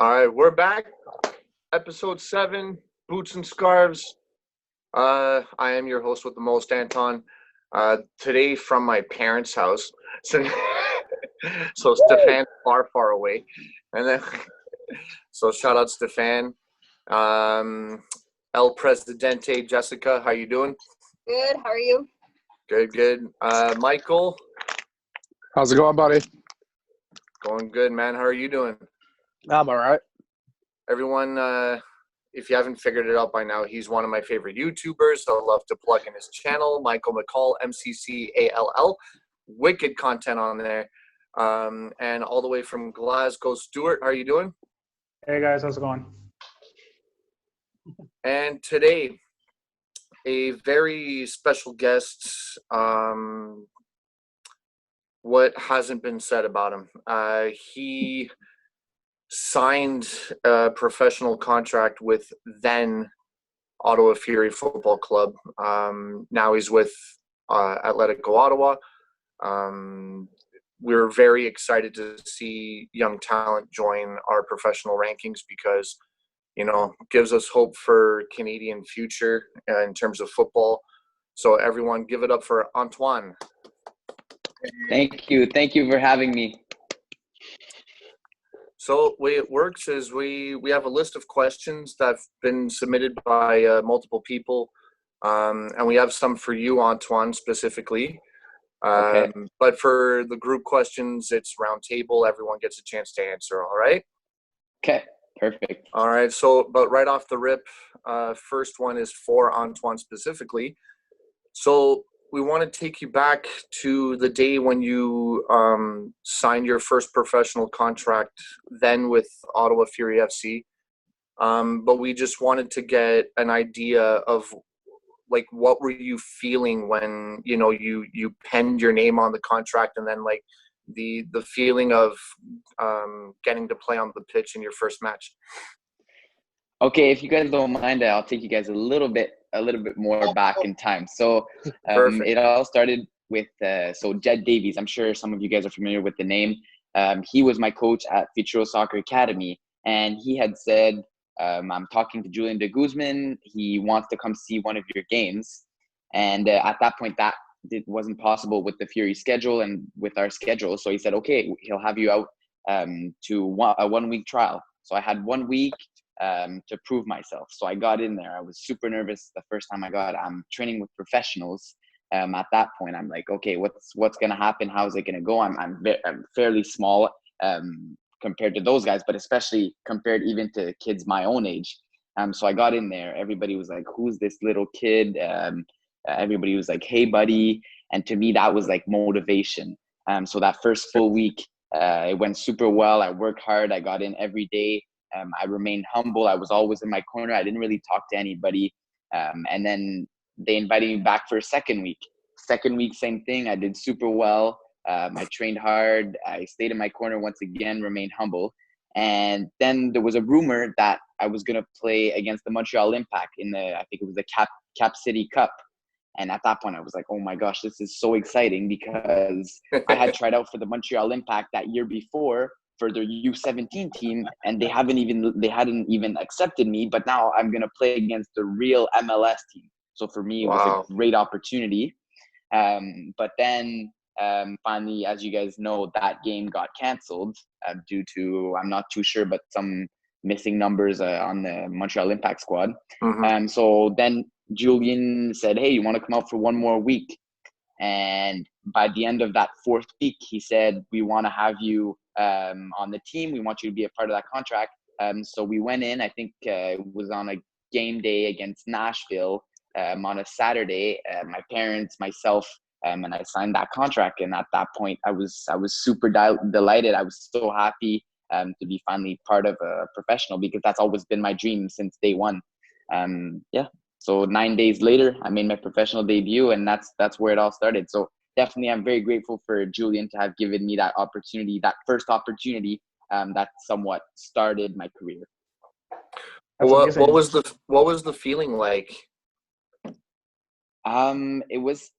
All right, we're back. Episode 7, Boots and Scarves. I am your host with the most, Anton. Today from my parents' house. So Stefan far, far away. And then, so shout out Stefan. El Presidente, Jessica, how you doing? Good. How are you? Good. Michael. How's it going, buddy? Going good, man. How are you doing? I'm all right. Everyone, if you haven't figured it out by now, he's one of my favorite YouTubers. I love to plug in his channel, Michael McCall, MCCALL. Wicked content on there. And all the way from Glasgow, Stuart, how are you doing? Hey guys, how's it going? And today, a very special guest. What hasn't been said about him? He signed a professional contract with then Ottawa Fury Football Club. Now he's with Atletico Ottawa. We're very excited to see young talent join our professional rankings because, gives us hope for Canadian future in terms of football. So everyone give it up for Antoine. Thank you for having me. So the way it works is we have a list of questions that have been submitted by multiple people, and we have some for you, Antoine, specifically. Okay. But for the group questions, it's round table. Everyone gets a chance to answer, all right? Okay, perfect. All right, but right off the rip, first one is for Antoine specifically. So we want to take you back to the day when you signed your first professional contract, then with Ottawa Fury FC. But we just wanted to get an idea of, like, what were you feeling when, you penned your name on the contract, and then, like, the feeling of getting to play on the pitch in your first match. Okay, if you guys don't mind, I'll take you guys a little bit more back in time. So it all started with Jed Davies. I'm sure some of you guys are familiar with the name. He was my coach at Futuro Soccer Academy, and he had said, I'm talking to Julian de Guzman. He wants to come see one of your games. And at that point, that wasn't possible with the Fury schedule and with our schedule. So he said, okay, he'll have you out to a 1 week trial. So I had 1 week to prove myself. So I got in there. I was super nervous the first time I'm training with professionals. At that point, I'm like, okay, what's going to happen? How's it going to go? I'm fairly small compared to those guys, but especially compared even to kids my own age. So I got in there. Everybody was like, who's this little kid? Everybody was like, hey, buddy. And to me, that was like motivation. So that first full week, it went super well. I worked hard. I got in every day. I remained humble. I was always in my corner. I didn't really talk to anybody. And then they invited me back for a second week. Second week, same thing. I did super well. I trained hard. I stayed in my corner once again, remained humble. And then there was a rumor that I was going to play against the Montreal Impact in I think it was the Cap City Cup. And at that point, I was like, oh my gosh, this is so exciting because I had tried out for the Montreal Impact that year before for their U17 team, and they hadn't even accepted me. But now I'm gonna play against the real MLS team. So for me, it was a great opportunity. But then finally, as you guys know, that game got canceled due to, I'm not too sure, but some missing numbers on the Montreal Impact squad. Mm-hmm. So then Julian said, hey, you want to come out for 1 more week? And by the end of that 4th week, he said, we want to have you on the team. We want you to be a part of that contract. So we went in, I think it was on a game day against Nashville on a Saturday. My parents, myself, and I signed that contract. And at that point, I was super delighted. I was so happy to be finally part of a professional, because that's always been my dream since day one. So 9 days later, I made my professional debut, and that's where it all started. So definitely, I'm very grateful for Julian to have given me that opportunity, that first opportunity that somewhat started my career. What was the feeling like? It was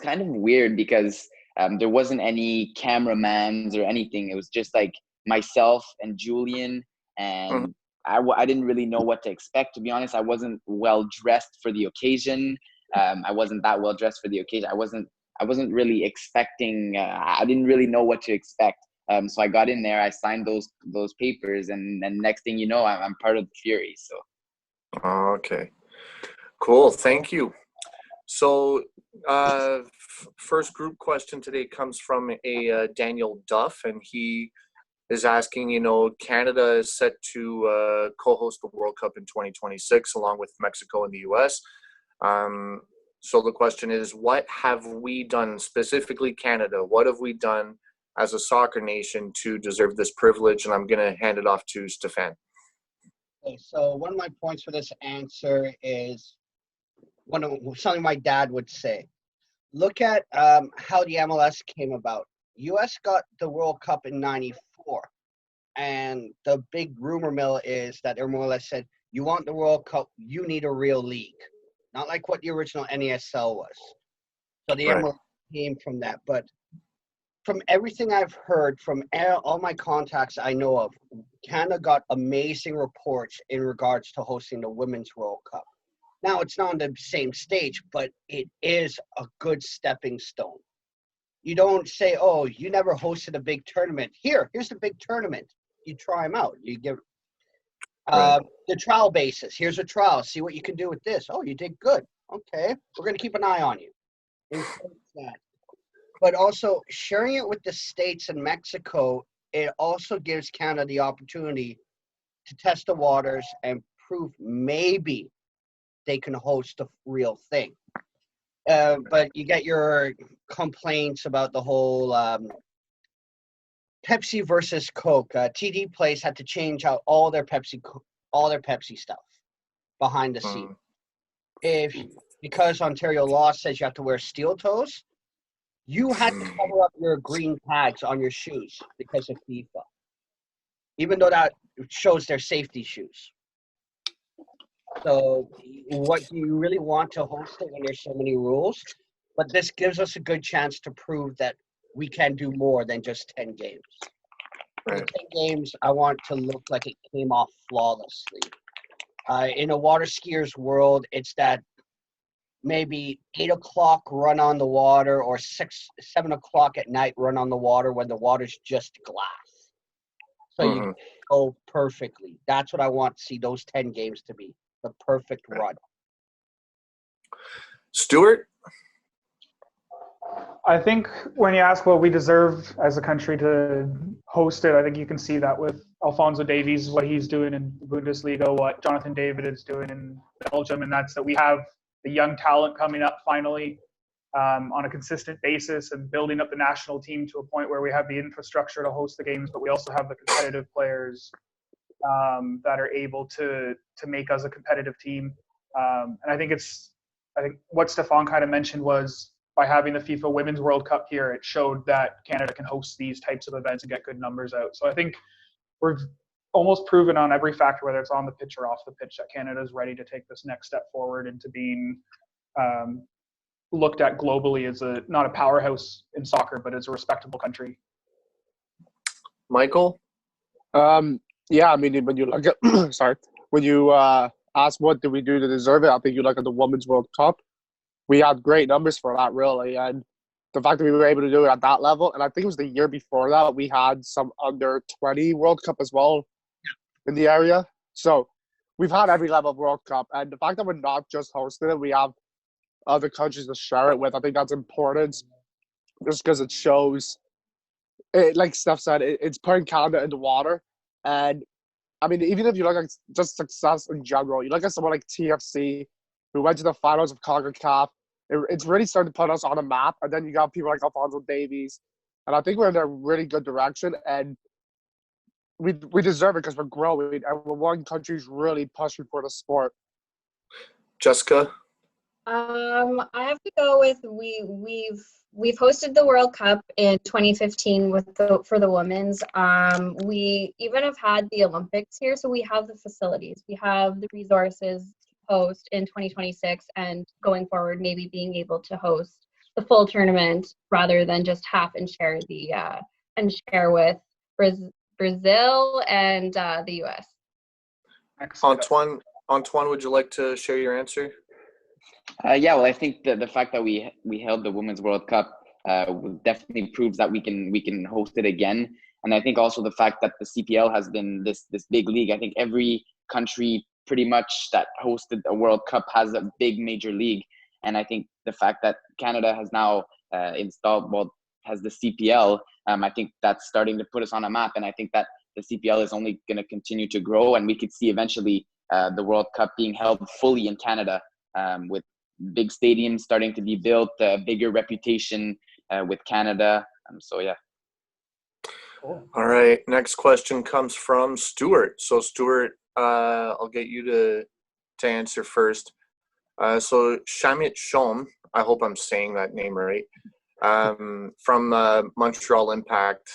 kind of weird because there wasn't any cameramans or anything. It was just like myself and Julian, and I didn't really know what to expect, to be honest. I wasn't well dressed for the occasion. I wasn't that well dressed for the occasion. I wasn't really expecting. I didn't really know what to expect. So I got in there. I signed those papers, and next thing you know, I'm part of the Fury. So. Okay. Cool. Thank you. So, first group question today comes from a Daniel Duff, and he is asking, Canada is set to co-host the World Cup in 2026 along with Mexico and the US. So the question is, what have we done, specifically Canada? What have we done as a soccer nation to deserve this privilege? And I'm going to hand it off to Stefan. Okay, so one of my points for this answer is something my dad would say. Look at how the MLS came about. US got the World Cup in '94, and the big rumor mill is that their MLS said, you want the World Cup, you need a real league. Not like what the original NASL was. So the MLS came from that. But from everything I've heard from all my contacts I know of, Canada got amazing reports in regards to hosting the Women's World Cup. Now, it's not on the same stage, but it is a good stepping stone. You don't say, oh, you never hosted a big tournament. Here's the big tournament. You try them out. You give the trial basis. Here's a trial. See what you can do with this. Oh, you did good. Okay, we're going to keep an eye on you. But also sharing it with the States and Mexico, it also gives Canada the opportunity to test the waters and prove maybe they can host the real thing. But you get your complaints about the whole Pepsi versus Coke. TD Place had to change out all their Pepsi stuff behind the scene. Because Ontario law says you have to wear steel toes, you had to cover up your green tags on your shoes because of FIFA, even though that shows their safety shoes. So what do you really want to host it when there's so many rules? But this gives us a good chance to prove that we can do more than just 10 games. Right. The 10 games, I want to look like it came off flawlessly. In a water skier's world, it's that maybe 8 o'clock run on the water or 7 o'clock at night run on the water when the water's just glass. So you go perfectly. That's what I want to see those 10 games to be. The perfect run. Stuart? I think when you ask what we deserve as a country to host it, I think you can see that with Alphonso Davies, what he's doing in the Bundesliga, what Jonathan David is doing in Belgium, and that's that we have the young talent coming up finally on a consistent basis and building up the national team to a point where we have the infrastructure to host the games, but we also have the competitive players that are able to make us a competitive team. And I think what Stefan kind of mentioned was by having the FIFA Women's World Cup here, it showed that Canada can host these types of events and get good numbers out. So I think we're almost proven on every factor, whether it's on the pitch or off the pitch, that Canada is ready to take this next step forward into being looked at globally as not a powerhouse in soccer, but as a respectable country. Michael? Yeah, I mean, when you look at, when you ask what do we do to deserve it, I think you look at the Women's World Cup. We had great numbers for that, really, and the fact that we were able to do it at that level, and I think it was the year before that, we had some under-20 World Cup as well in the area. So we've had every level of World Cup, and the fact that we're not just hosting it, we have other countries to share it with. I think that's important, just because it shows, like Steph said, it's putting Canada in the water. And I mean, even if you look at just success in general, you look at someone like TFC, who went to the finals of CONCACAF. It's really starting to put us on a map. And then you got people like Alphonso Davies. And I think we're in a really good direction. And we deserve it because we're growing. And we're one country's really pushing for the sport. Jessica? I have to go with we've hosted the World Cup in 2015 for the women's. We even have had the Olympics here, so we have the facilities, we have the resources to host in 2026, and going forward, maybe being able to host the full tournament rather than just half and share with Brazil, and the US. Antoine, would you like to share your answer? Yeah, well, I think the fact that we held the Women's World Cup definitely proves that we can host it again. And I think also the fact that the CPL has been this big league. I think every country pretty much that hosted a World Cup has a big major league. And I think the fact that Canada has now has the CPL, I think that's starting to put us on a map. And I think that the CPL is only going to continue to grow, and we could see eventually the World Cup being held fully in Canada, with big stadiums starting to be built, bigger reputation with Canada. So yeah. Cool. All right. Next question comes from Stuart. So Stuart, I'll get you to answer first. So Shamit Shom, I hope I'm saying that name right, from Montreal Impact.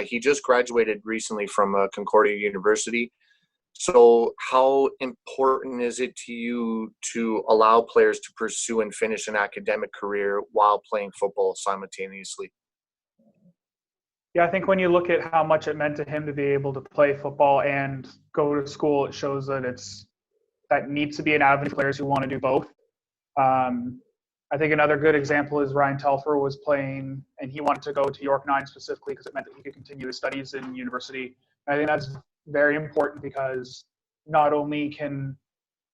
He just graduated recently from Concordia University. So how important is it to you to allow players to pursue and finish an academic career while playing football simultaneously? Yeah, I think when you look at how much it meant to him to be able to play football and go to school, it shows that that needs to be an avenue for players who want to do both. I think another good example is Ryan Telfer was playing, and he wanted to go to York 9 specifically because it meant that he could continue his studies in university. And I think that's very important because not only can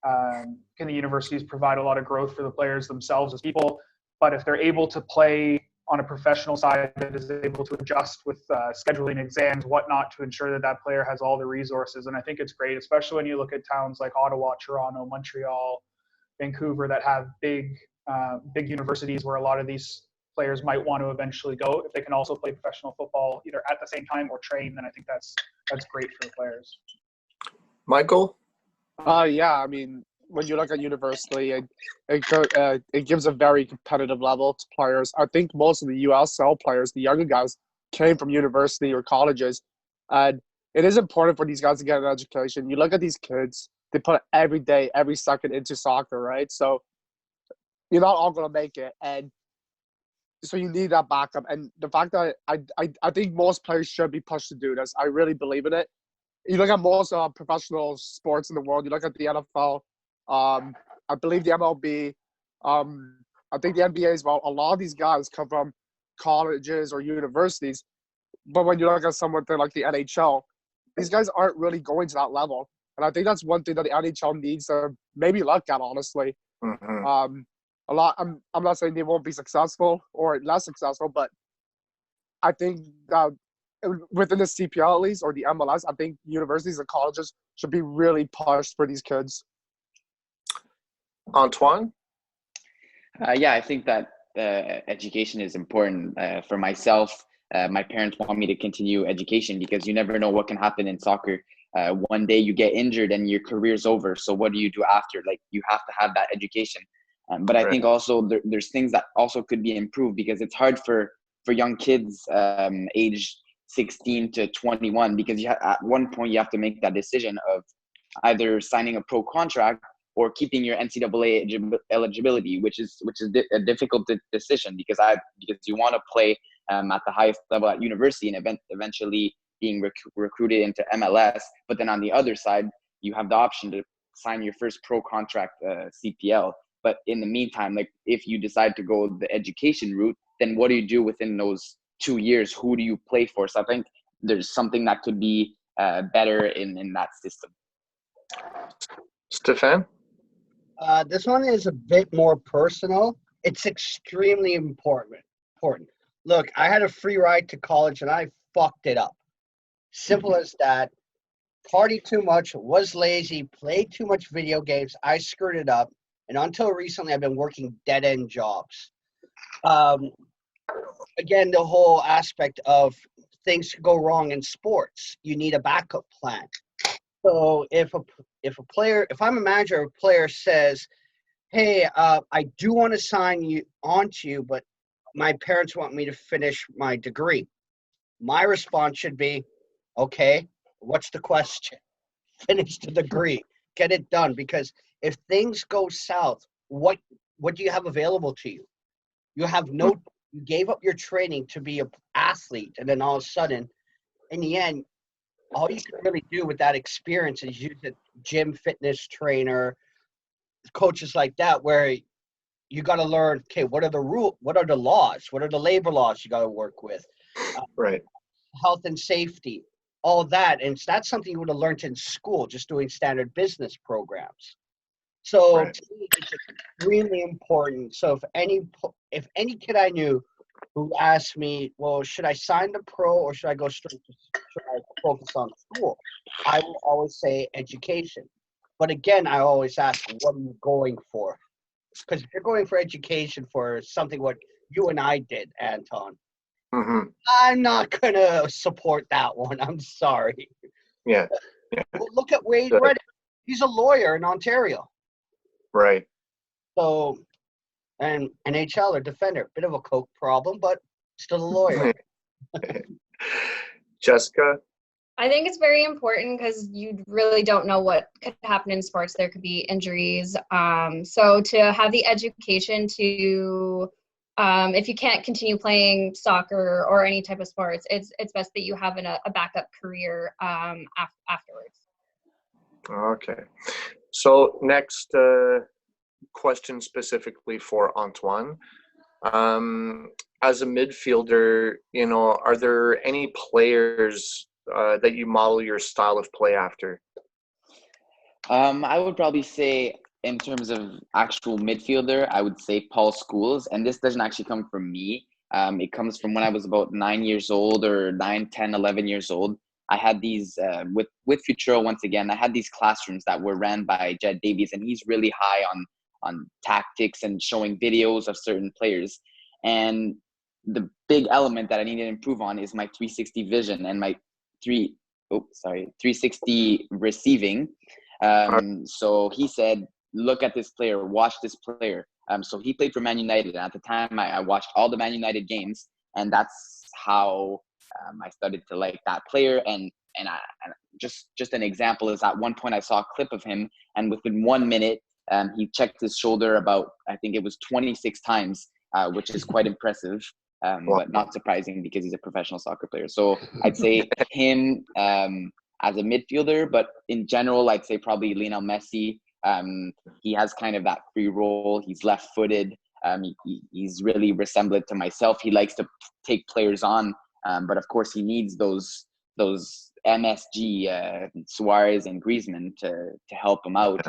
the universities provide a lot of growth for the players themselves as people, but if they're able to play on a professional side that is able to adjust with scheduling exams, whatnot, to ensure that that player has all the resources. And I think it's great, especially when you look at towns like Ottawa, Toronto, Montreal, Vancouver, that have big universities where a lot of these players might want to eventually go. If they can also play professional football either at the same time or train, then I think that's great for the players. Michael? Yeah, I mean, when you look at university, it gives a very competitive level to players. I think most of the USL players, the younger guys, came from university or colleges. And it is important for these guys to get an education. You look at these kids, they put every day, every second into soccer, right? So you're not all going to make it. And so you need that backup. And the fact that I think most players should be pushed to do this. I really believe in it. You look at most professional sports in the world. You look at the NFL. I believe the MLB. I think the NBA as well. A lot of these guys come from colleges or universities. But when you look at someone like the NHL, these guys aren't really going to that level. And I think that's one thing that the NHL needs to maybe look at, honestly. Mm-hmm. I'm not saying they won't be successful or less successful, but I think that within the CPL at least, or the MLS, I think universities and colleges should be really pushed for these kids. Antoine? Yeah, I think that education is important. For myself, my parents want me to continue education because you never know what can happen in soccer. One day you get injured and your career's over. So what do you do after? Like, you have to have that education. But I think also there's things that also could be improved because it's hard for young kids aged 16 to 21 because at one point you have to make that decision of either signing a pro contract or keeping your NCAA eligibility, which is a difficult decision because you want to play at the highest level at university and eventually being recruited into MLS. But then on the other side, you have the option to sign your first pro contract CPL. But in the meantime, like if you decide to go the education route, then what do you do within those 2 years? Who do you play for? So I think there's something that could be better in that system. Stefan? This one is a bit more personal. It's extremely important. Look, I had a free ride to college and I fucked it up. Simple as that. Partied too much, was lazy, played too much video games. I screwed it up. And until recently, I've been working dead-end jobs. Again, the whole aspect of things go wrong in sports. You need a backup plan. So if I'm a manager, a player says, hey, I do want to sign you onto you, but my parents want me to finish my degree. My response should be, okay, what's the question? Finish the degree. Get it done. Because if things go south, what do you have available to you? You gave up your training to be an athlete, and then all of a sudden, in the end, all you can really do with that experience is use a gym fitness trainer, coaches like that, where you got to learn, okay, what are the rules? What are the laws? What are the labor laws you got to work with? Right. Health and safety, all that. And that's something you would have learned in school, just doing standard business programs. So Right. to me, it's extremely important. So if any kid I knew who asked me, well, should I sign the pro or should I go straight to should I focus on school? I will always say education. But again, I always ask, what are you going for? Because if you're going for education for something what you and I did, Anton, I'm not going to support that one. I'm sorry. Yeah. Well, look at Wade Reddick. He's a lawyer in Ontario. Right. So, and NHL or defender, bit of a coke problem, but still a lawyer. Jessica? I think it's very important because you really don't know what could happen in sports. There could be injuries. So to have the education to, if you can't continue playing soccer or any type of sports, it's best that you have a backup career afterwards. Okay. So next question specifically for Antoine. As a midfielder, are there any players that you model your style of play after? I would probably say, in terms of actual midfielder, I would say Paul Scholes. And this doesn't actually come from me. It comes from when I was about 9 years old, or 9, 10, 11 years old. I had these, with Futuro, once again, I had these classrooms that were ran by Jed Davies, and he's really high on tactics and showing videos of certain players. And the big element that I need to improve on is my 360 vision and my 360 receiving. So he said, look at this player, watch this player. So he played for Man United. And at the time, I watched all the Man United games, and that's how I started to like that player. And just an example is, at one point I saw a clip of him, and within 1 minute, he checked his shoulder about, I think it was 26 times, which is quite impressive. But not surprising because he's a professional soccer player. So I'd say him as a midfielder, but in general, I'd say probably Lionel Messi. He has kind of that free role. He's left-footed. He's really resemblant to myself. He likes to take players on, but of course he needs those MSG, Suarez and Griezmann to help him out.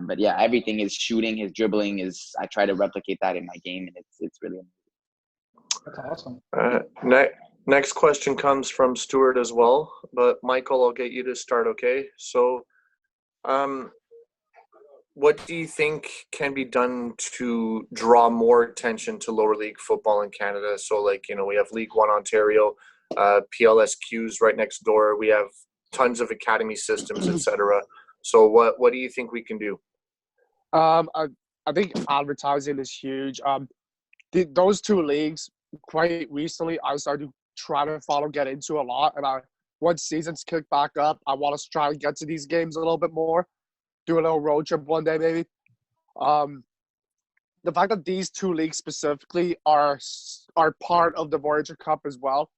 But yeah, everything is shooting. His dribbling is. I try to replicate that in my game, and it's really amazing. That's awesome. Next question comes from Stuart as well, but Michael, I'll get you to start, okay? So, what do you think can be done to draw more attention to lower league football in Canada? So, we have League One Ontario, PLSQ's right next door. We have tons of academy systems, etc. So, what do you think we can do? I think advertising is huge. Those two leagues, quite recently, I started to try to get into a lot. And once seasons kick back up, I want to try to get to these games a little bit more. Do a little road trip one day, maybe. The fact that these two leagues specifically are part of the Voyager Cup as well,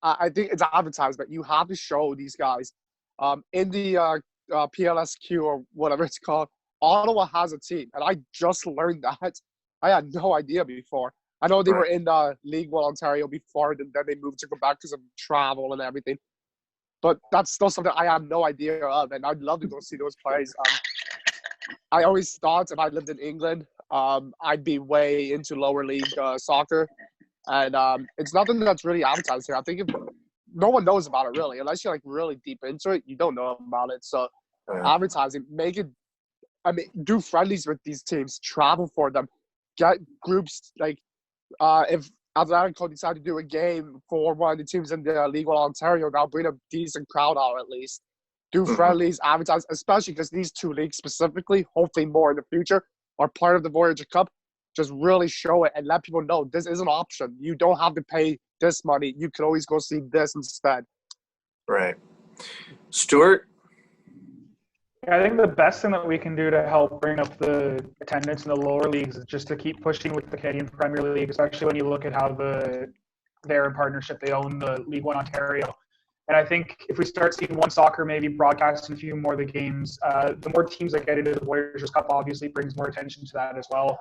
I think it's advertisement. You have to show these guys. In the PLSQ or whatever it's called, Ottawa has a team, and I just learned that. I had no idea before. I know they were in League One Ontario before, and then they moved to Quebec because of travel and everything. But that's still something I had no idea of, and I'd love to go see those plays. I always thought if I lived in England, I'd be way into lower league soccer. And it's nothing that's really advertised here. I think no one knows about it, really. Unless you're, really deep into it, you don't know about it. So advertising, do friendlies with these teams, travel for them, get groups, if Atletico decide to do a game for one of the teams in the League One Ontario, they'll bring a decent crowd out at least. Do friendlies, advertise, especially because these two leagues specifically, hopefully more in the future, are part of the Voyager Cup. Just really show it and let people know this is an option. You don't have to pay this money. You can always go see this instead. Right. Stuart? Yeah, I think the best thing that we can do to help bring up the attendance in the lower leagues is just to keep pushing with the Canadian Premier League, especially when you look at how they're in partnership. They own the League One Ontario. And I think if we start seeing One Soccer maybe broadcasting a few more of the games, the more teams that get into the Voyageurs Cup obviously brings more attention to that as well.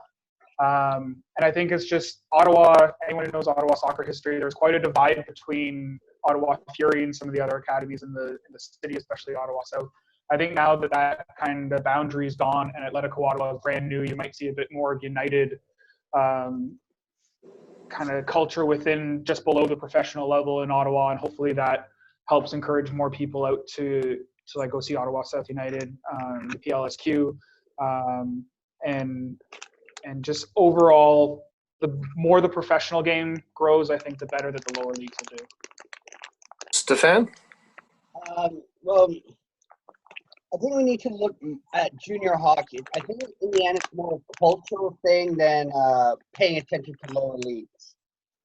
And I think it's just Ottawa, anyone who knows Ottawa soccer history, there's quite a divide between Ottawa Fury and some of the other academies in the city, especially Ottawa. So I think now that kind of boundary is gone and Atletico Ottawa is brand new, you might see a bit more united kind of culture within just below the professional level in Ottawa, and hopefully that helps encourage more people out to like go see Ottawa South United, the PLSQ, and just overall, the more the professional game grows, I think the better that the lower leagues will do. Stefan? Well, I think we need to look at junior hockey. I think in the end it's more a cultural thing than paying attention to lower leagues.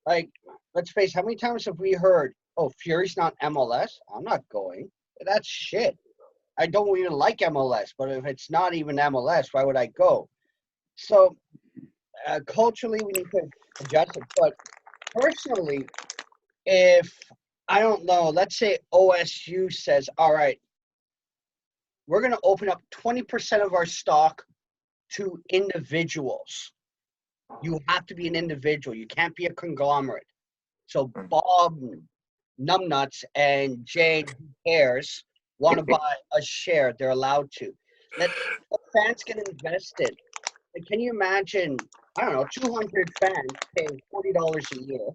Like, let's face it, how many times have we heard, oh, Fury's not MLS? I'm not going. That's shit. I don't even like MLS, but if it's not even MLS, why would I go? So, culturally, we need to adjust it. But personally, if, I don't know, let's say OSU says, all right, we're going to open up 20% of our stock to individuals. You have to be an individual. You can't be a conglomerate. So Bob, Numbnuts, and Jade, who cares, want to buy a share. They're allowed to. Let fans get invested. And can you imagine, I don't know, 200 fans paying $40 a year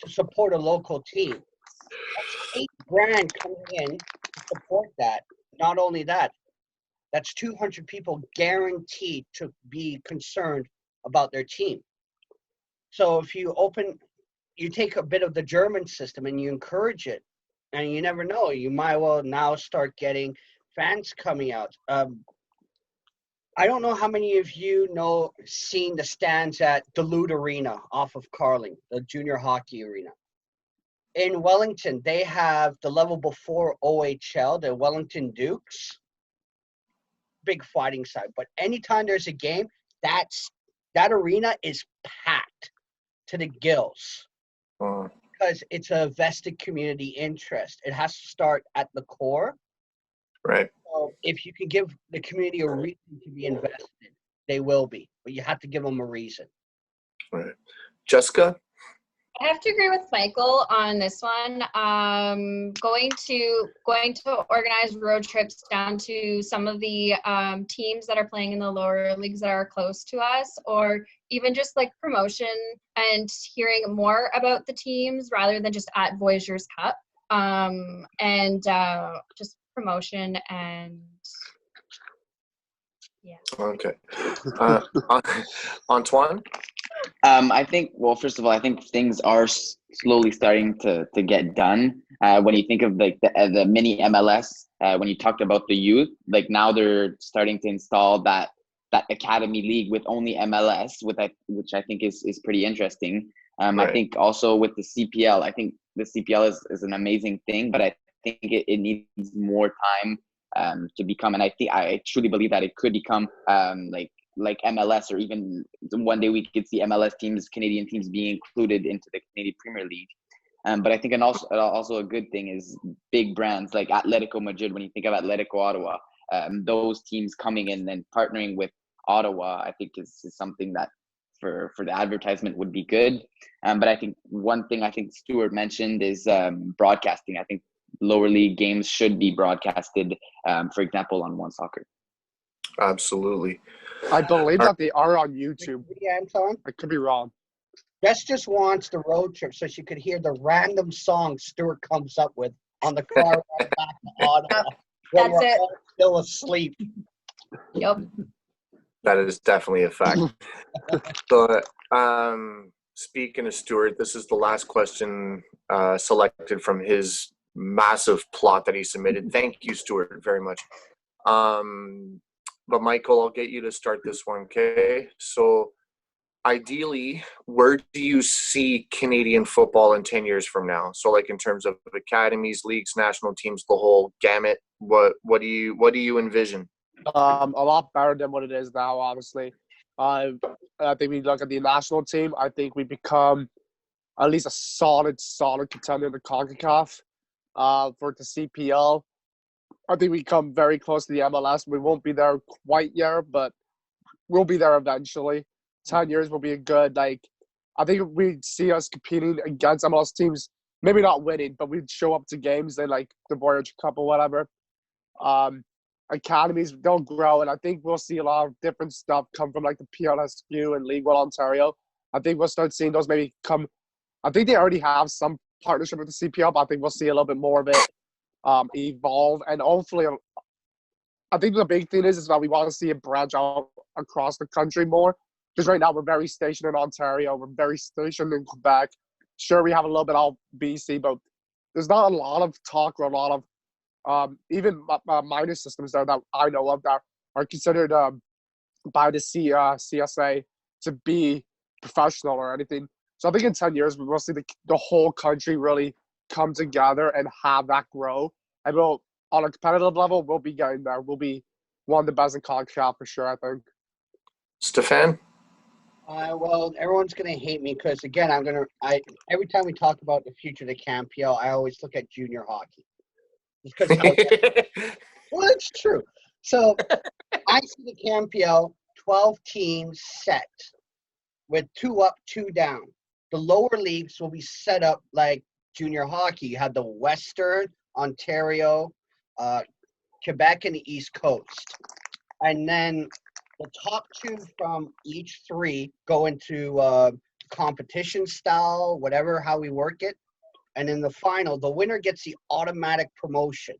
to support a local team? That's $8,000 coming in to support that. Not only that, that's 200 people guaranteed to be concerned about their team. So if you take a bit of the German system and you encourage it, and you never know, you might well now start getting fans coming out. I don't know how many of you seen the stands at Duluth Arena off of Carling, the junior hockey arena. In Wellington, they have the level before OHL, the Wellington Dukes. Big fighting side. But anytime there's a game, that arena is packed to the gills. Because it's a vested community interest. It has to start at the core. Right. So if you can give the community a reason to be invested, they will be. But you have to give them a reason. Right. Jessica? I have to agree with Michael on this one. Going to organize road trips down to some of the teams that are playing in the lower leagues that are close to us, or even just like promotion and hearing more about the teams rather than just at Voyageurs Cup, and just promotion and yeah. Okay. Antoine? I think, well, first of all, I think things are slowly starting to get done. When you think of like the mini MLS, when you talked about the youth, like now they're starting to install that academy league with only MLS, which I think is pretty interesting. Right. I think also with the CPL, I think the CPL is an amazing thing, but I think it needs more time to become, and I truly believe that it could become like MLS, or even one day we could see MLS teams, Canadian teams being included into the Canadian Premier League. But I think also a good thing is big brands like Atletico Madrid. When you think of Atletico Ottawa, those teams coming in and partnering with Ottawa, I think is something that for the advertisement would be good. But I think one thing I think Stuart mentioned is broadcasting. I think lower league games should be broadcasted, for example, on One Soccer. Absolutely. I believe that they are on YouTube. Yeah, Anton? I could be wrong. Jess just wants the road trip so she could hear the random song Stuart comes up with on the car ride back to Ottawa. That's it. Still asleep. Yep. That is definitely a fact. So, speaking of Stuart, this is the last question selected from his massive plot that he submitted. Thank you, Stuart, very much. But Michael, I'll get you to start this one, okay? So ideally, where do you see Canadian football in 10 years from now? So like in terms of academies, leagues, national teams, the whole gamut, what do you envision? A lot better than what it is now, honestly. I think we look at the national team, I think we become at least a solid contender in the CONCACAF. for the CPL. I think we come very close to the MLS. We won't be there quite yet, but we'll be there eventually. 10 years will be a good, I think we'd see us competing against MLS teams, maybe not winning, but we'd show up to games like the Voyage Cup or whatever. Academies, they'll grow, and I think we'll see a lot of different stuff come from the PLSQ and League One Ontario. I think we'll start seeing those maybe come. I think they already have some partnership with the CPL, but I think we'll see a little bit more of it evolve, and hopefully, I think the big thing is that we want to see it branch out across the country more. Because right now we're very stationed in Ontario, we're very stationed in Quebec. Sure, we have a little bit of BC, but there's not a lot of talk or a lot of even minor systems there that I know of that are considered by the CSA to be professional or anything. So I think in 10 years, we'll see the whole country really come together and have that grow. And we'll, on a competitive level, we'll be getting there. We'll be one of the best in CONCACAF for sure, I think. Stefan? Well, everyone's going to hate me because, again, every time we talk about the future of the CAMPL, I always look at junior hockey. Well, it's true. So I see the CAMPL 12 teams set with 2 up, 2 down. The lower leagues will be set up like junior hockey. You have the Western, Ontario, Quebec, and the East Coast. And then the top 2 from each 3 go into competition style, whatever, how we work it. And in the final, the winner gets the automatic promotion.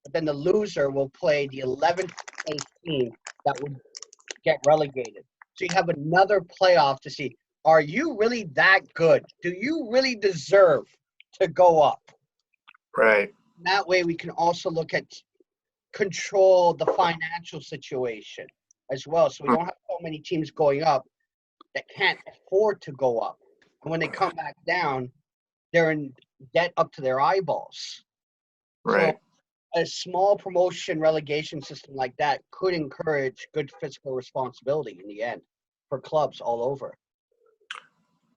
But then the loser will play the 11th place team that would get relegated. So you have another playoff to see, are you really that good? Do you really deserve to go up? Right. That way we can also look at control the financial situation as well. So we don't have so many teams going up that can't afford to go up. And when they come back down, they're in debt up to their eyeballs. Right. So a small promotion relegation system like that could encourage good fiscal responsibility in the end for clubs all over.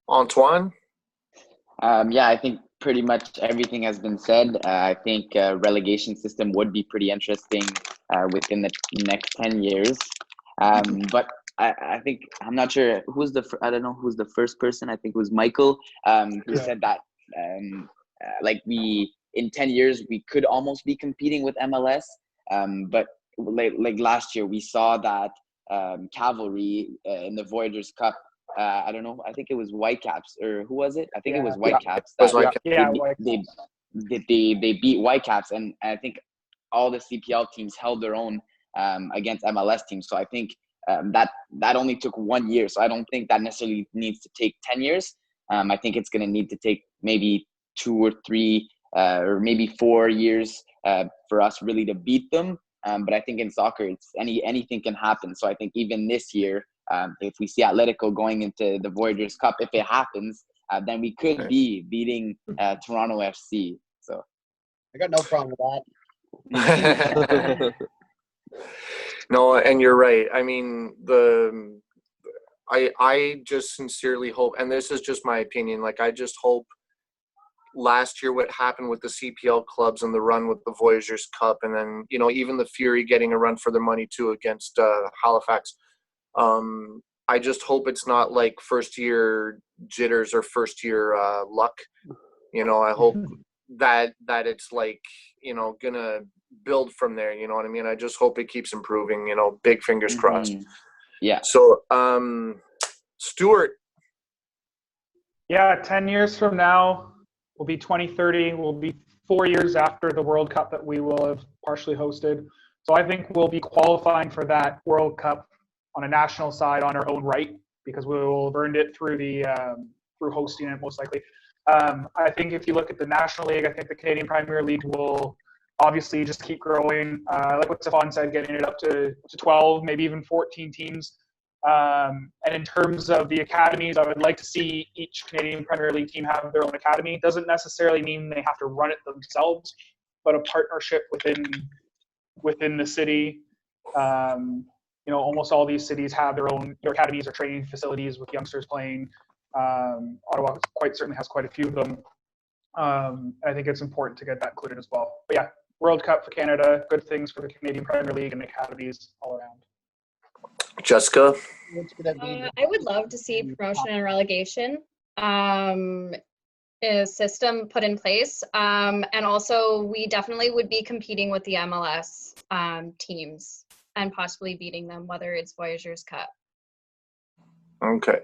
Antoine? Yeah, I think pretty much everything has been said. I think relegation system would be pretty interesting within the next 10 years. But I think, I'm not sure I don't know who's the first person. I think it was Michael who said that in 10 years, we could almost be competing with MLS. But like last year, we saw that Cavalry in the Voyagers Cup. I don't know. I think it was Whitecaps, or who was it? I think it was Whitecaps. They beat Whitecaps, and I think all the CPL teams held their own against MLS teams. So I think that only took 1 year. So I don't think that necessarily needs to take 10 years. I think it's going to need to take maybe 2 or 3 or maybe 4 years for us really to beat them. But I think in soccer, it's anything can happen. So I think even this year, if we see Atletico going into the Voyagers Cup, if it happens, then we could be beating Toronto FC. So I got no problem with that. No, and you're right. I mean, I just sincerely hope, and this is just my opinion, I just hope last year what happened with the CPL clubs and the run with the Voyagers Cup, and then, even the Fury getting a run for their money too against Halifax. I just hope it's not like first year jitters or first year luck. I hope that it's gonna build from there. You know what I mean? I just hope it keeps improving. Big fingers crossed. Yeah. So, Stuart. Yeah, 10 years from now will be 2030. Will be 4 years after the World Cup that we will have partially hosted. So I think we'll be qualifying for that World Cup on a national side on our own right, because we will have earned it through through hosting it most likely. I think if you look at the National League, I think the Canadian Premier League will obviously just keep growing. Like what Stefan said, getting it up to 12, maybe even 14 teams. And in terms of the academies, I would like to see each Canadian Premier League team have their own academy. It doesn't necessarily mean they have to run it themselves, but a partnership within the city. Almost all these cities have their academies or training facilities with youngsters playing. Ottawa quite certainly has quite a few of them. I think it's important to get that included as well. But yeah, World Cup for Canada, good things for the Canadian Premier League and academies all around. Jessica? I would love to see promotion and relegation system put in place. And also, we definitely would be competing with the MLS teams and possibly beating them, whether it's Voyageurs Cup. Okay.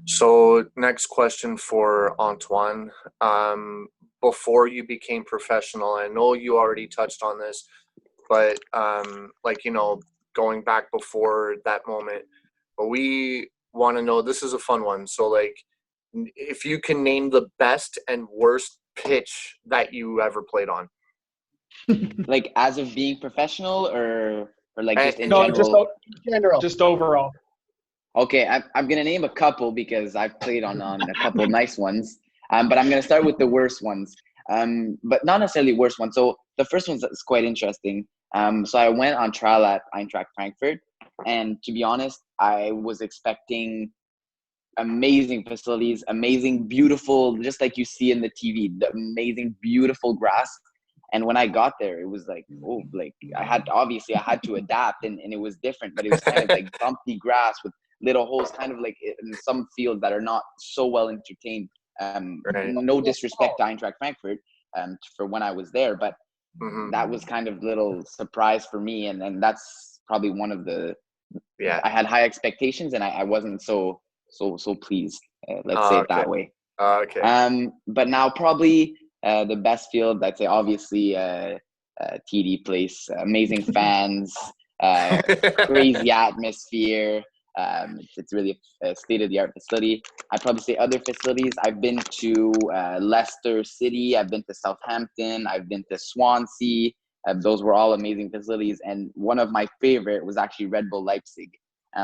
So next question for Antoine. Before you became professional, I know you already touched on this, but going back before that moment, but we want to know, this is a fun one. So if you can name the best and worst pitch that you ever played on. Like as of being professional or like just in no, general? Just overall. Okay, I'm going to name a couple because I've played on a couple nice ones. But I'm going to start with the worst ones. But not necessarily worst ones. So the first one is quite interesting. So I went on trial at Eintracht Frankfurt. And to be honest, I was expecting amazing facilities, amazing, beautiful, just like you see in the TV, the amazing, beautiful grass. And when I got there, it was like, I had to adapt and it was different, but it was kind of like bumpy grass with little holes, kind of like in some fields that are not so well entertained. Right. No disrespect to Eintracht Frankfurt for when I was there, but that was kind of little surprise for me. And that's probably one of I had high expectations and I wasn't so pleased. Let's say it that way. Okay. But now probably the best field, I'd say obviously TD Place, amazing fans, crazy atmosphere. It's really a state-of-the-art facility. I'd probably say other facilities. I've been to Leicester City. I've been to Southampton. I've been to Swansea. Those were all amazing facilities. And one of my favorite was actually Red Bull Leipzig.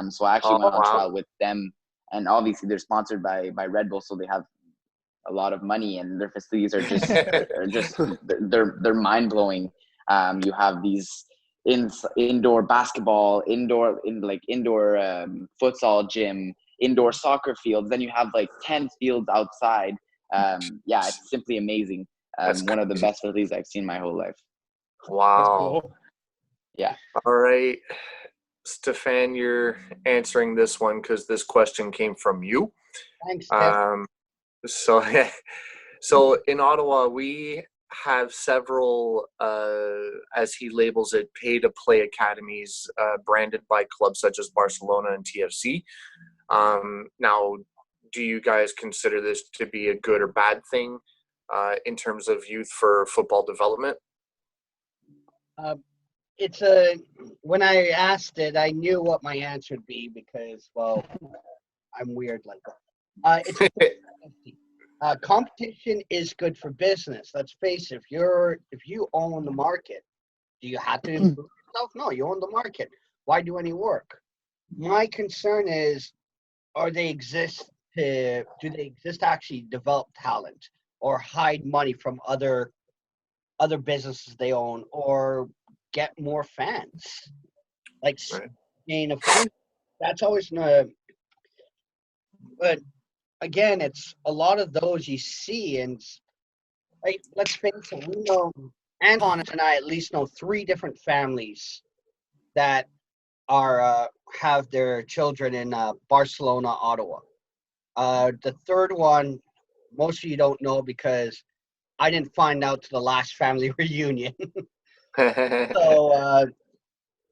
So I actually went on trial with them. And obviously they're sponsored by Red Bull, so they have a lot of money, and their facilities are they're mind blowing. You have these indoor basketball, indoor futsal gym, indoor soccer fields. Then you have like 10 fields outside. It's simply amazing. One of the best facilities I've seen my whole life. Wow. Cool. Yeah. All right. Stefan, you're answering this one because this question came from you. Thanks, Steph. So in Ottawa, we have several, as he labels it, pay-to-play academies branded by clubs such as Barcelona and TFC. Now, do you guys consider this to be a good or bad thing in terms of youth for football development? When I asked it, I knew what my answer would be because, well, I'm weird like that. It's competition is good for business. Let's face it. If you own the market, do you have to improve yourself? No, you own the market. Why do any work? My concern is, do they exist to actually develop talent or hide money from other businesses they own or get more fans? Like, that's always but again, it's a lot of those you see, and like, let's face it, we know, Antoine and I at least know 3 different families that are have their children in Barcelona, Ottawa. The third one, most of you don't know because I didn't find out to the last family reunion. So,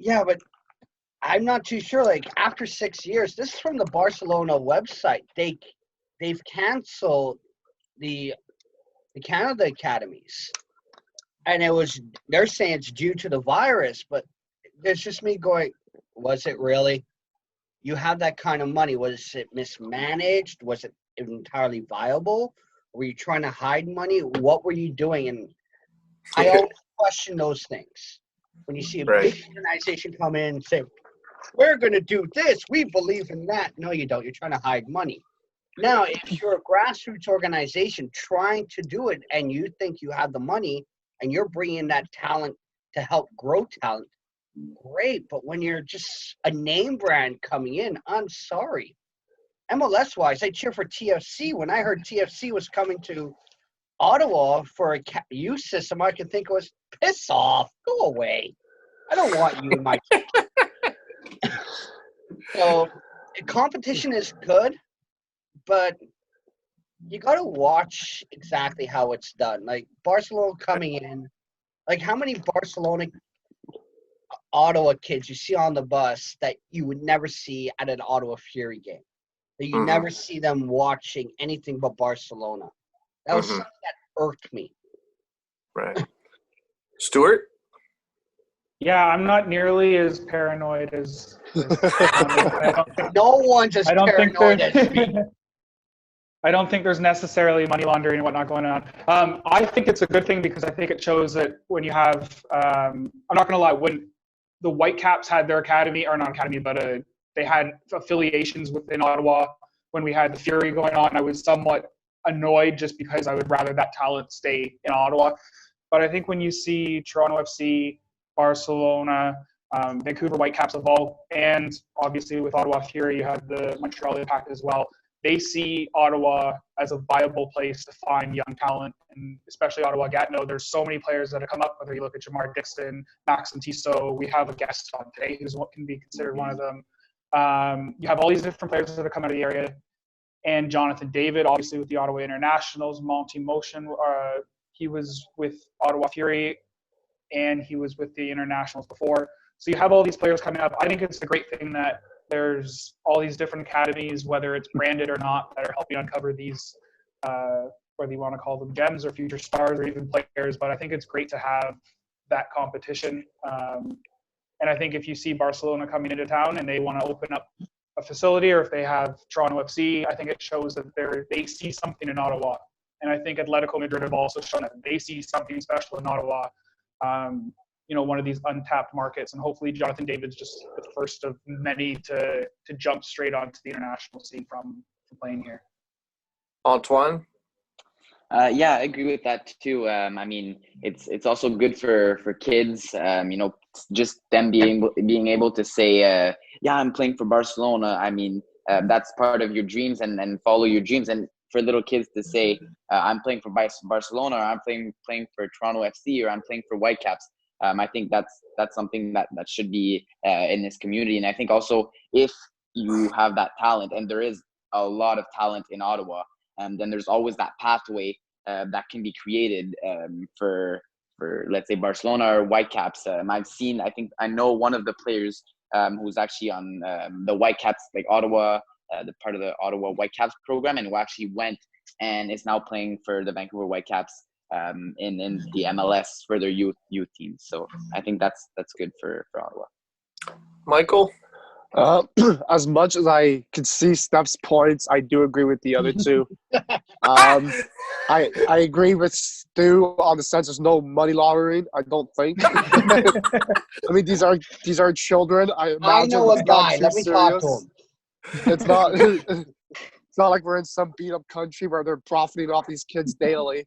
but I'm not too sure. Like, after 6 years, this is from the Barcelona website. They've canceled the Canada academies, and they're saying it's due to the virus. But there's just me going, was it really? You have that kind of money. Was it mismanaged? Was it entirely viable? Were you trying to hide money? What were you doing? And I always question those things. When you see a big organization come in and say, we're going to do this, we believe in that. No, you don't. You're trying to hide money. Now, if you're a grassroots organization trying to do it and you think you have the money and you're bringing that talent to help grow talent, great. But when you're just a name brand coming in, I'm sorry. MLS-wise, I cheer for TFC. When I heard TFC was coming to Ottawa, for a youth system, I can think was piss off, go away. I don't want you in my team. So competition is good, but you got to watch exactly how it's done. Like Barcelona coming in, like how many Barcelona Ottawa kids you see on the bus that you would never see at an Ottawa Fury game. That you never see them watching anything but Barcelona. That was something that irked me. Right. Stuart? Yeah, I'm not nearly as paranoid as no one's as paranoid as me. I don't think there's necessarily money laundering and whatnot going on. I think it's a good thing because I think it shows that when you have, I'm not going to lie, when the Whitecaps had their academy, or not academy, but they had affiliations within Ottawa, when we had the Fury going on, I was somewhat annoyed just because I would rather that talent stay in Ottawa. But I think when you see Toronto FC, Barcelona, Vancouver Whitecaps of all, and obviously with Ottawa Fury, you have the Montreal Impact as well. They see Ottawa as a viable place to find young talent, and especially Ottawa Gatineau. There's so many players that have come up, whether you look at Jamar Dixon, Maxim Tissot. We have a guest on today who's what can be considered one of them. You have all these different players that have come out of the area. And Jonathan David, obviously with the Ottawa Internationals, Monty Motion, he was with Ottawa Fury, and he was with the Internationals before. So you have all these players coming up. I think it's a great thing that there's all these different academies, whether it's branded or not, that are helping uncover these, whether you want to call them gems or future stars or even players. But I think it's great to have that competition. And I think if you see Barcelona coming into town and they want to open up a facility, or if they have Toronto FC, I think it shows that they see something in Ottawa. And I think Atletico Madrid have also shown that they see something special in Ottawa. One of these untapped markets, and hopefully Jonathan David's just the first of many to jump straight onto the international scene from playing here. Antoine? Yeah, I agree with that too. I mean, it's also good for kids. Just them being able to say, yeah, I'm playing for Barcelona. I mean, that's part of your dreams, and follow your dreams. And for little kids to say, I'm playing for Barcelona, or I'm playing for Toronto FC, or I'm playing for Whitecaps. I think that's something that should be in this community. And I think also if you have that talent, and there is a lot of talent in Ottawa, then there's always that pathway that can be created for let's say Barcelona or Whitecaps. I know one of the players who's actually on the Whitecaps, like Ottawa, the part of the Ottawa Whitecaps program, and who actually went and is now playing for the Vancouver Whitecaps in the MLS for their youth teams. So I think that's good for Ottawa. Michael? As much as I could see Steph's points, I do agree with the other two. I agree with Stu on the sense there's no money laundering. I don't think. I mean, these are children. I know a guy. Let me talk to him. It's not. It's not like we're in some beat up country where they're profiting off these kids daily.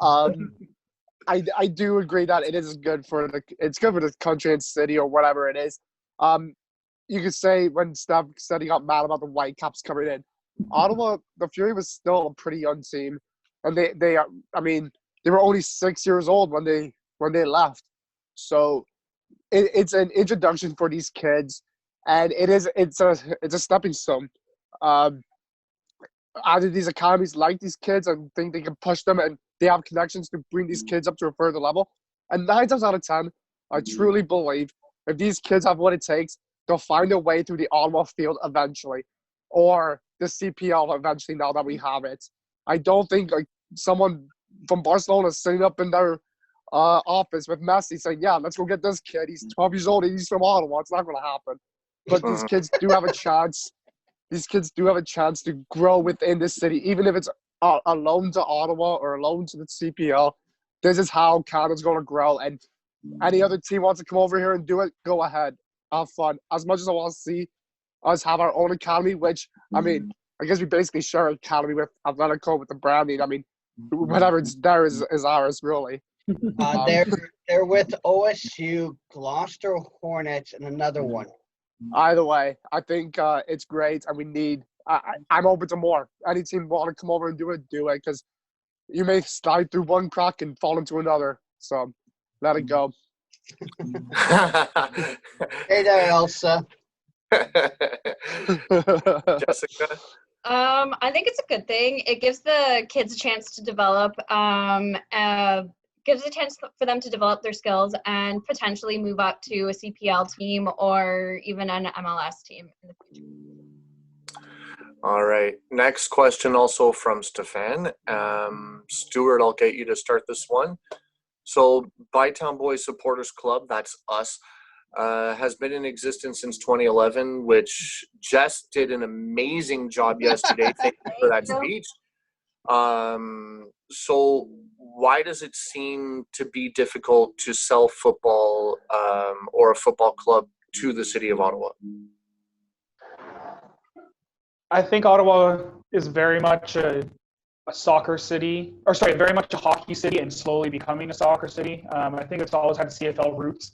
I do agree that it is good for the country and city or whatever it is. You could say when Steph said he got mad about the Whitecaps coming in, Ottawa, the Fury was still a pretty young team, and they were only 6 years old when they left. So it's an introduction for these kids, and it's a stepping stone. Either these academies like these kids and think they can push them, and they have connections to bring these kids up to a further level. And 9 times out of 10, I truly believe if these kids have what it takes, they'll find a way through the Ottawa field eventually, or the CPL eventually. Now that we have it, I don't think like someone from Barcelona sitting up in their office with Messi saying, "Yeah, let's go get this kid. He's 12 years old and he's from Ottawa." It's not going to happen. But these kids do have a chance. These kids do have a chance to grow within this city, even if it's a loan to Ottawa or a loan to the CPL. This is how Canada's going to grow. And any other team wants to come over here and do it, go ahead. Have fun. As much as I want to see us have our own academy, which, I mean, I guess we basically share an academy with Atletico, with the branding. I mean, whatever it's there is ours, really. They're with OSU, Gloucester Hornets, and another one. Either way, I think it's great, and we need I'm open to more. Any team want to come over and do it, because you may slide through one crack and fall into another. So let it go. Hey there, Elsa. Jessica? I think it's a good thing. It gives the kids a chance to develop, gives a chance for them to develop their skills and potentially move up to a CPL team or even an MLS team in the future. All right. Next question also from Stefan. Stuart, I'll get you to start this one. So Bytown Boys Supporters Club, that's us, has been in existence since 2011, which Jess did an amazing job yesterday. Thank you for that speech. So why does it seem to be difficult to sell football or a football club to the city of Ottawa? I think Ottawa is very much a soccer city, or sorry, very much a hockey city and slowly becoming a soccer city. I think it's always had CFL roots,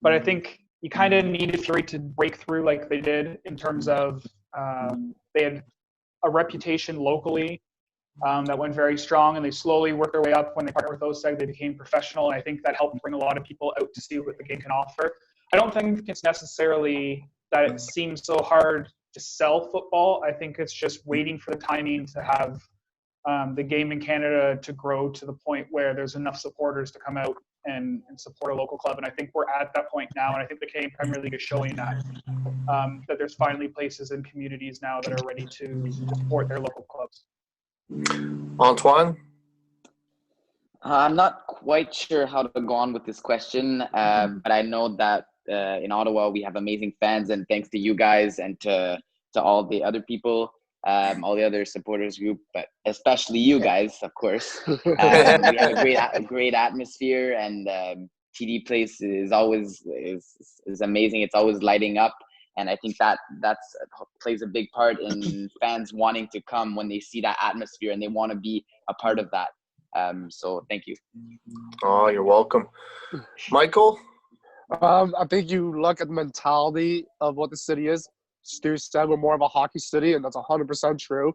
but I think you kind of needed Fury to break through like they did in terms of they had a reputation locally that went very strong, and they slowly worked their way up. When they partnered with OSEG, they became professional, and I think that helped bring a lot of people out to see what the game can offer. I don't think it's necessarily that it seems so hard to sell football. I think it's just waiting for the timing to have the game in Canada to grow to the point where there's enough supporters to come out and support a local club. And I think we're at that point now. And I think the Canadian Premier League is showing that there's finally places and communities now that are ready to support their local clubs. Antoine? I'm not quite sure how to go on with this question, but I know that in Ottawa we have amazing fans, and thanks to you guys and to all the other people, all the other supporters group, but especially you guys, of course. We have a great atmosphere, and TD Place is always is amazing. It's always lighting up, and I think that's plays a big part in fans wanting to come when they see that atmosphere and they want to be a part of that. So thank you. Oh, you're welcome. Michael? I think you look at the mentality of what the city is. Stu said we're more of a hockey city, and that's 100% true.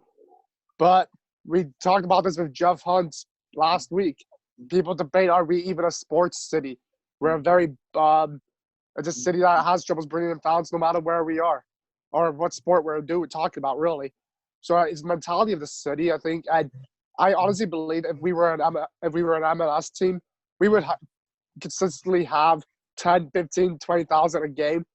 But we talked about this with Jeff Hunt last week. People debate, are we even a sports city? We're a very it's a city that has troubles bringing in fans no matter where we are or what sport we're talking about, really. So it's the mentality of the city, I think. I honestly believe if we were an MLS team, we would consistently have 10, 15, 20,000 a game.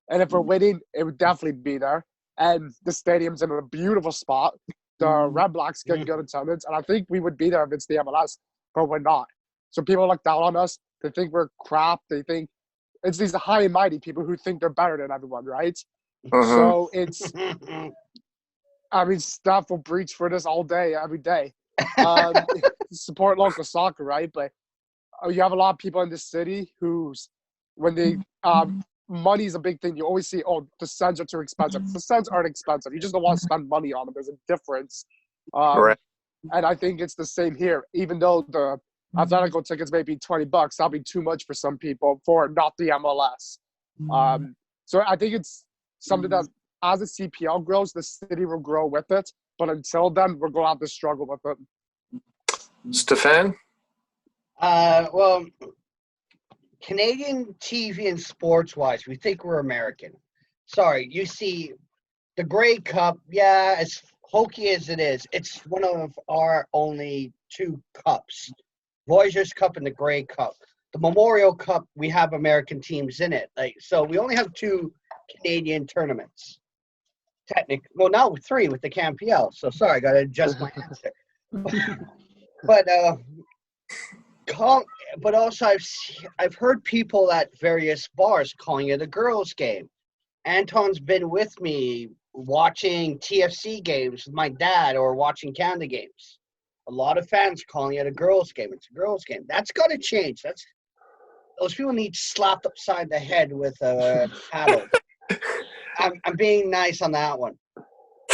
And if we're winning, it would definitely be there. And the stadium's in a beautiful spot. The Red Blacks get good attendance. And I think we would be there if it's the MLS, but we're not. So people look down on us. They think we're crap. They think it's these high and mighty people who think they're better than everyone, right? So it's, I mean, Steph will preach for this all day, every day. Support local soccer, right? But you have a lot of people in this city who's, when they, money is a big thing. You always see, oh, the Sens are too expensive. The Sens aren't expensive. You just don't want to spend money on them. There's a difference. Right. And I think it's the same here. Even though the Atletico tickets may be $20, that'll be too much for some people for not the MLS. So I think it's something that as the CPL grows, the city will grow with it. But until then, we're going to have to struggle with it. Stefan? Well, Canadian TV and sports-wise, we think we're American. Sorry, you see the Grey Cup, yeah, as hokey as it is, it's one of our only two cups. Voyageurs Cup and the Grey Cup. The Memorial Cup, we have American teams in it. So we only have two Canadian tournaments. Technically, well, now 3 with the CanPL. So sorry, I got to adjust my answer. But also I've heard people at various bars calling it a girls' game. Anton's been with me watching TFC games with my dad or watching Canada games. A lot of fans calling it a girls' game. It's a girls' game. That's got to change. Those people need slapped upside the head with a paddle. I'm being nice on that one. But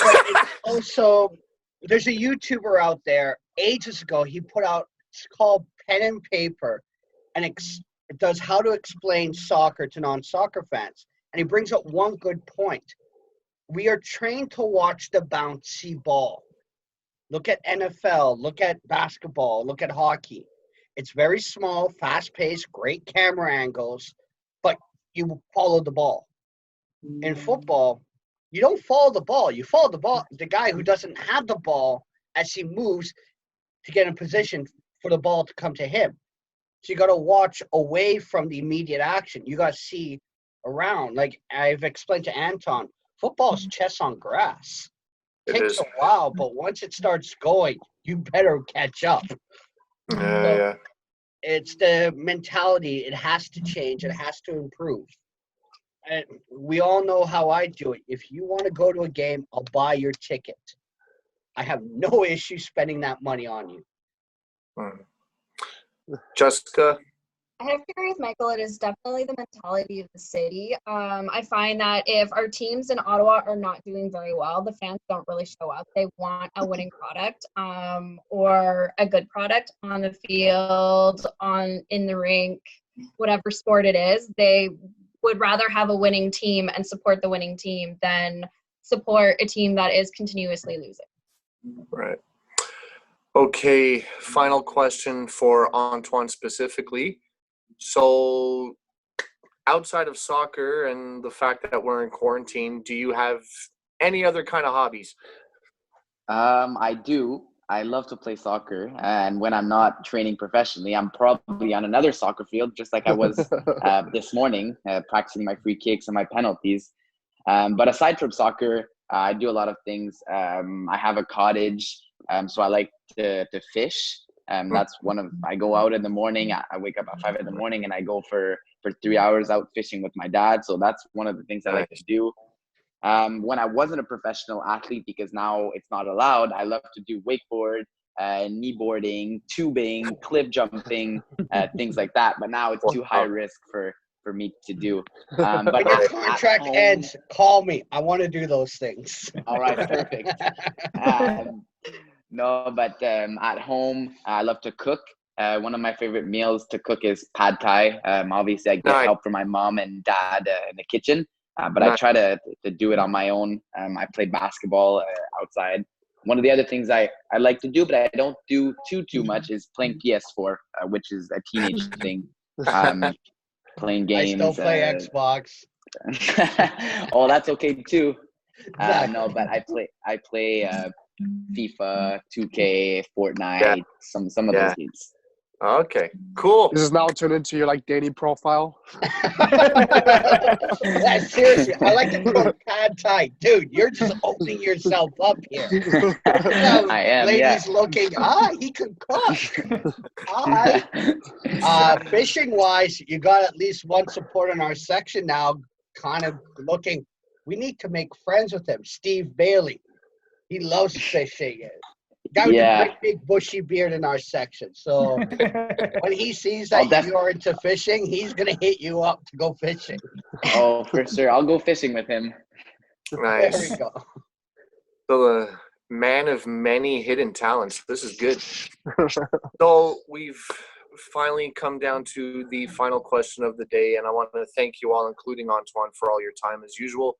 it's also, there's a YouTuber out there ages ago. He put out, it's called Pen and Paper, and it does how to explain soccer to non-soccer fans. And he brings up one good point. We are trained to watch the bouncy ball. Look at NFL, look at basketball, look at hockey. It's very small, fast-paced, great camera angles, but you follow the ball. In football, you don't follow the ball. You follow the guy who doesn't have the ball as he moves to get in position for the ball to come to him. So you got to watch away from the immediate action. You got to see around. Like I've explained to Anton, football's chess on grass. It takes a while, but once it starts going, you better catch up. Yeah. It's the mentality. It has to change. It has to improve. And we all know how I do it. If you want to go to a game, I'll buy your ticket. I have no issue spending that money on you. Jessica? I have to agree with Michael. It is definitely the mentality of the city. I find that if our teams in Ottawa are not doing very well, the fans don't really show up. They want a winning product, or a good product on the field, in the rink, whatever sport it is. They would rather have a winning team and support the winning team than support a team that is continuously losing. Right. Okay, final question for Antoine specifically. So outside of soccer and the fact that we're in quarantine, do you have any other kind of hobbies? I do. I love to play soccer, and when I'm not training professionally, I'm probably on another soccer field, just like I was this morning, practicing my free kicks and my penalties. But aside from soccer, I do a lot of things. I have a cottage, so I like to fish. That's I go out in the morning. I wake up at 5 in the morning and I go for 3 hours out fishing with my dad. So that's one of the things I like to do. When I wasn't a professional athlete, because now it's not allowed, I love to do wakeboard, kneeboarding, tubing, cliff jumping, things like that. But now it's too high risk for me to do. But when your contract ends, call me. I want to do those things. All right, perfect. No, but at home, I love to cook. One of my favorite meals to cook is pad thai. Obviously, I get help from my mom and dad in the kitchen, but I try to do it on my own. I play basketball outside. One of the other things I like to do, but I don't do too much, is playing PS4, which is a teenage thing. Playing games. I still play Xbox. Oh, that's okay too. Exactly. No, but I play FIFA, 2K, Fortnite, some of those games. Okay, cool. This is now turned into your dating profile. Yeah, seriously, I like to call pad thai. Dude, you're just opening yourself up here. I am, ladies looking, he can cook. Fishing wise, you got at least one support in our section now, kind of looking. We need to make friends with him. Steve Bailey. He loves fishing. Guy with a great big bushy beard in our section. So when he sees that you're into fishing, he's going to hit you up to go fishing. Oh, for sure. I'll go fishing with him. Nice. There we go. So the man of many hidden talents. This is good. So we've finally come down to the final question of the day, and I want to thank you all, including Antoine, for all your time as usual,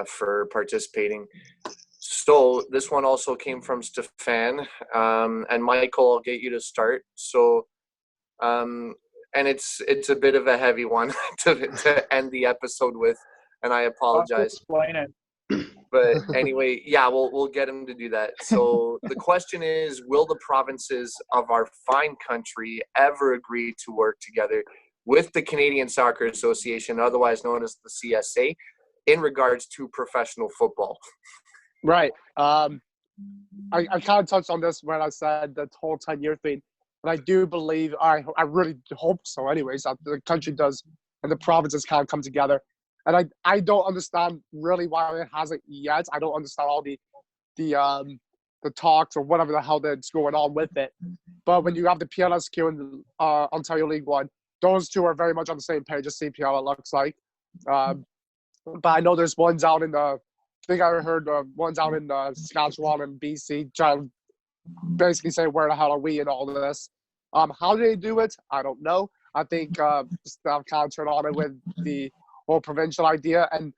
for participating. So this one also came from Stefan, and Michael, I'll get you to start. So, and it's a bit of a heavy one to end the episode with, and I apologize. Explain it. But anyway, we'll get him to do that. So the question is, will the provinces of our fine country ever agree to work together with the Canadian Soccer Association, otherwise known as the CSA, in regards to professional football? Right. I kind of touched on this when I said the whole 10-year thing, but I do believe, I really hope so anyways, that the country does and the provinces kind of come together. And I don't understand really why it hasn't yet. I don't understand all the talks or whatever the hell that's going on with it. But when you have the PLSQ and the Ontario League One, those two are very much on the same page as CPL, it looks like. But I know there's ones out in the I think I heard ones out in Saskatchewan and BC trying to basically say, where the hell are we in all of this? How do they do it? I don't know. I think staff kind of turned on it with the whole provincial idea. And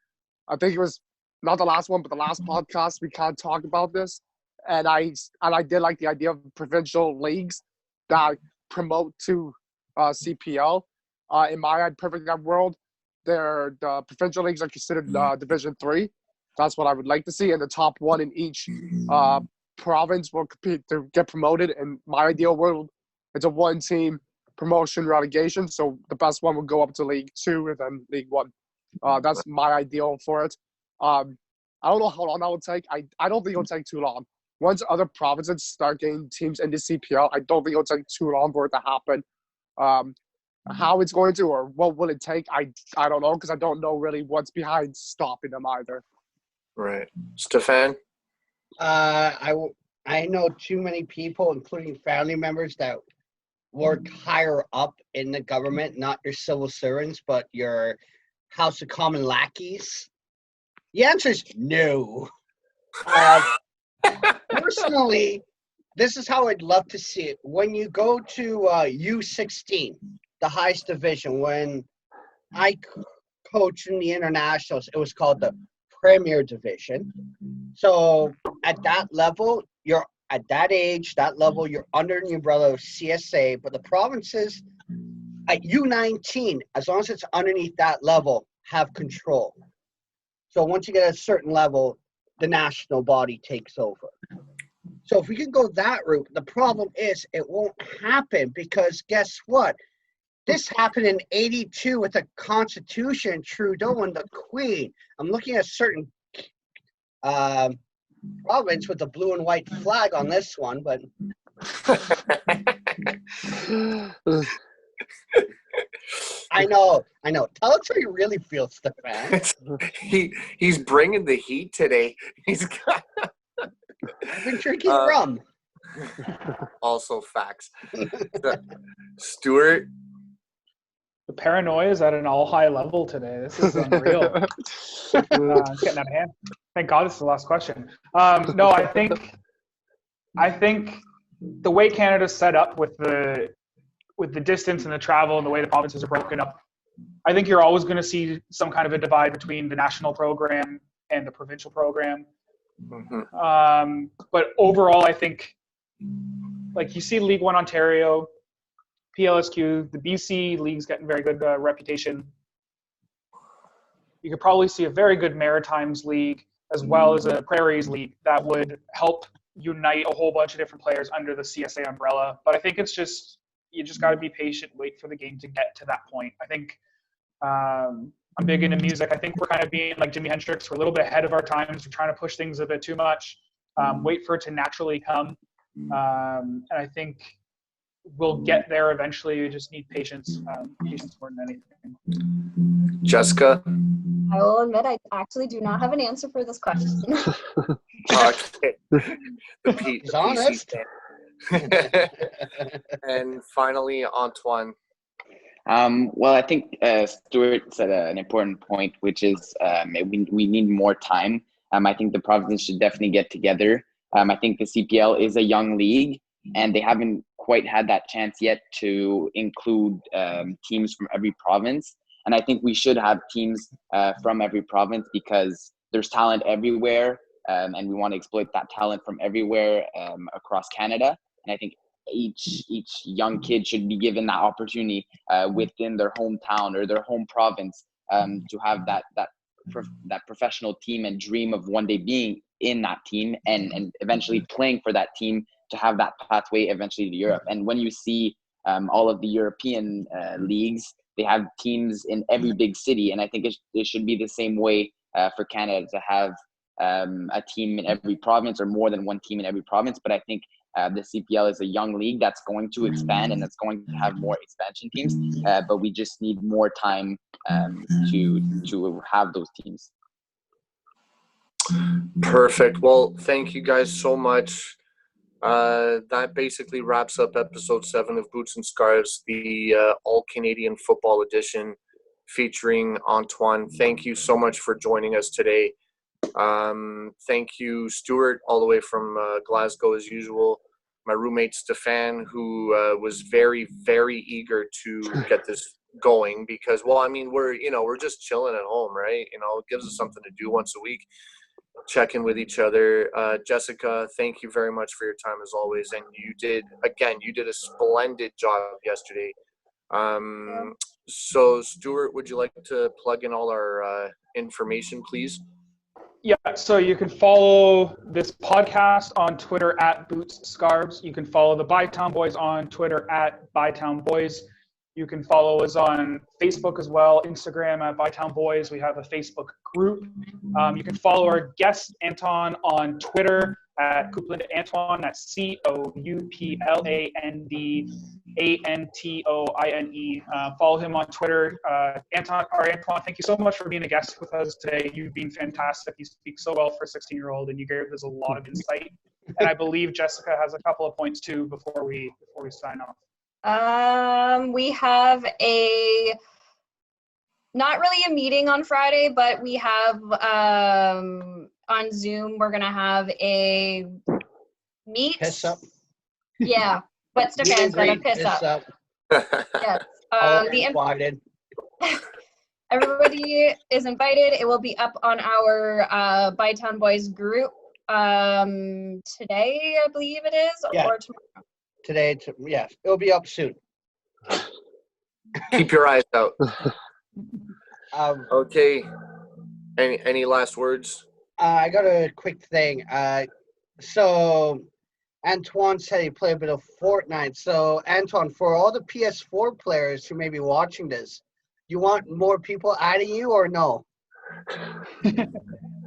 I think it was not the last one, but the last podcast we kind of talked about this. and I did like the idea of provincial leagues that promote to CPL. In my perfect world, the provincial leagues are considered Division 3. That's what I would like to see, and the top one in each province will compete to get promoted. In my ideal world, it's a one-team promotion relegation, so the best one would go up to League 2 and then League 1. That's my ideal for it. I don't know how long that will take. I don't think it'll take too long. Once other provinces start getting teams into CPL, I don't think it'll take too long for it to happen. How it's going to or what will it take, I don't know, because I don't know really what's behind stopping them either. Right. Stefan? I know too many people, including family members, that work higher up in the government, not your civil servants, but your House of Common lackeys. The answer is no. Personally, this is how I'd love to see it. When you go to U16, the highest division, when I coached in the internationals, it was called the Premier Division. So at that level, you're at that age, that level, you're under the umbrella of CSA, but the provinces at U19, as long as it's underneath that level, have control. So once you get a certain level, the national body takes over. So if we can go that route, the problem is it won't happen because guess what? This happened in 82 with the Constitution, Trudeau and the Queen. I'm looking at a certain province with the blue and white flag on this one, but I know. Tell us how you really feel, Stefan. He's bringing the heat today. I've been drinking rum. Also facts. Stuart? The paranoia is at an all-high level today. This is unreal. It's getting out of hand. Thank God this is the last question. No, I think the way Canada's set up with the distance and the travel and the way the provinces are broken up, I think you're always going to see some kind of a divide between the national program and the provincial program. Mm-hmm. But overall, I think, like you see League One Ontario, PLSQ, the BC league's getting very good reputation. You could probably see a very good Maritimes league as well as a Prairies league that would help unite a whole bunch of different players under the CSA umbrella. But I think it's just, you just got to be patient, wait for the game to get to that point. I think I'm big into music. I think we're kind of being like Jimi Hendrix. We're a little bit ahead of our times. We're trying to push things a bit too much. Wait for it to naturally come. And I think we'll get there eventually. You just need patience. Patience more than anything. Jessica? I will admit I actually do not have an answer for this question. Okay. He's honest. And finally, Antoine. Well, I think Stuart said an important point, which is we need more time. I think the provinces should definitely get together. I think the CPL is a young league, and they haven't quite had that chance yet to include teams from every province. And I think we should have teams from every province because there's talent everywhere, and we want to exploit that talent from everywhere across Canada. And I think each young kid should be given that opportunity within their hometown or their home province to have that professional team and dream of one day being in that team and eventually playing for that team to have that pathway eventually to Europe. And when you see all of the European leagues, they have teams in every big city, and I think it should be the same way for Canada to have a team in every province or more than one team in every province. But I think the CPL is a young league that's going to expand and that's going to have more expansion teams, but we just need more time to have those teams. Perfect. Well, thank you guys so much. That basically wraps up episode 7 of Boots and Scarves, the all-Canadian football edition featuring Antoine. Thank you so much for joining us today. Thank you, Stuart, all the way from Glasgow as usual. My roommate, Stefan, who was very, very eager to get this going because, well, I mean, we're just chilling at home, right? It gives us something to do once a week. check in with each other. Jessica, thank you very much for your time as always. And you did a splendid job yesterday. So Stuart, would you like to plug in all our information, please? Yeah, so you can follow this podcast on Twitter at Boots Scarves. You can follow the Bytown Boys on Twitter at Bytown Boys. You can follow us on Facebook as well, Instagram at Bytown Boys. We have a Facebook group. You can follow our guest, Anton, on Twitter at Coupland Antoine. That's COUPLANDANTOINE. Follow him on Twitter. Antoine, thank you so much for being a guest with us today. You've been fantastic. You speak so well for a 16-year-old, and you gave us a lot of insight. And I believe Jessica has a couple of points too before we sign off. We have not really a meeting on Friday, but we have on Zoom, we're gonna have a meet. Piss up. Yeah, but Stefan's gonna piss up. Yes. Invited. Everybody is invited. It will be up on our Bytown Boys group today, I believe it is, or tomorrow. Today, it'll be up soon. Keep your eyes out. Okay. Any last words? I got a quick thing. So Antoine said he played a bit of Fortnite. So Antoine, for all the PS4 players who may be watching this, you want more people adding you or no?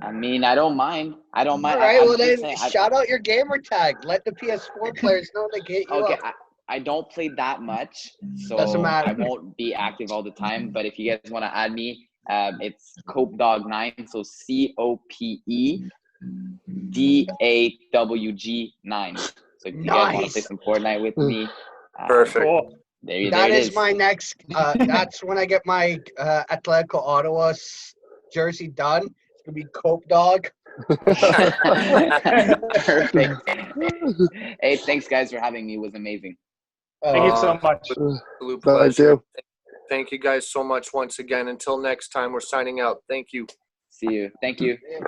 I mean, I don't mind. All right, well then shout out your gamer tag. Let the PS4 players know they get you up. I don't play that much, so Doesn't matter. I won't be active all the time. But if you guys want to add me, it's CopeDog9, so COPEDAWG9. So if you guys want to play some Fortnite with me, perfect. Cool. That is my next. That's when I get my Atletico Ottawa jersey done. It's gonna be Cope Dog. Perfect. Hey, thanks guys for having me. It was amazing. Thank you so much. Absolute pleasure. Thank you guys so much once again. Until next time, we're signing out. Thank you. See you. Thank you. Yeah.